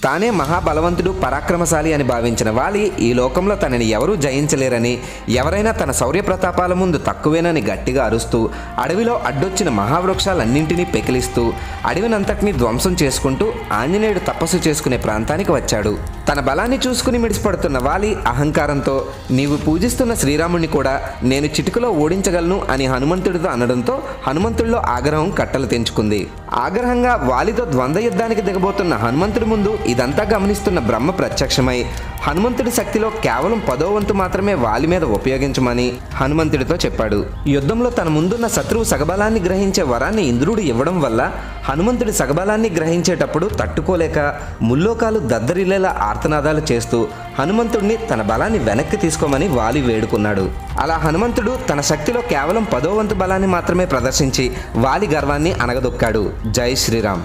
తానే మహాబలవంతుడు పరాక్రమశాలి అని భావించిన వాలి ఈ లోకంలో తనని ఎవరూ జయించలేరని, ఎవరైనా తన శౌర్య ప్రతాపాల ముందు తక్కువేనని గట్టిగా అరుస్తూ అడవిలో అడ్డొచ్చిన మహావృక్షాలన్నింటినీ పెకిలిస్తూ అడవినంతటినీ ధ్వంసం చేసుకుంటూ ఆంజనేయుడు తపస్సు చేసుకునే ప్రాంతానికి వచ్చాడు. తన బలాన్ని చూసుకుని మిడిసిపడుతున్న వాలి అహంకారంతో నీవు పూజిస్తున్న శ్రీరాముణ్ణి కూడా నేను చిటికలో ఓడించగలను అని హనుమంతుడితో అనడంతో హనుమంతుడిలో ఆగ్రహం కట్టలు తెంచుకుంది. ఆగ్రహంగా వాలితో ద్వంద్వ యుద్ధానికి దిగబోతున్న హనుమంతుడి ముందు ఇదంతా గమనిస్తున్న బ్రహ్మ ప్రత్యక్షమై హనుమంతుడి శక్తిలో కేవలం 10వ వంతు మాత్రమే వాలి మీద ఉపయోగించమని హనుమంతుడితో చెప్పాడు. యుద్ధంలో తన ముందున్న శత్రువు సగబలాన్ని గ్రహించే వరాన్ని ఇంద్రుడు ఇవ్వడం వల్ల హనుమంతుడి సగబలాన్ని గ్రహించేటప్పుడు తట్టుకోలేక ముల్లోకాలు దద్దరిల్లేలా ఆర్తనాదాలు చేస్తూ హనుమంతుడిని తన బలాన్ని వెనక్కి తీసుకోమని వాలి వేడుకున్నాడు. అలా హనుమంతుడు తన శక్తిలో కేవలం 10వ వంతు బలాన్ని మాత్రమే ప్రదర్శించి వాలి గర్వాన్ని అణగదొక్కాడు. జై శ్రీరామ్.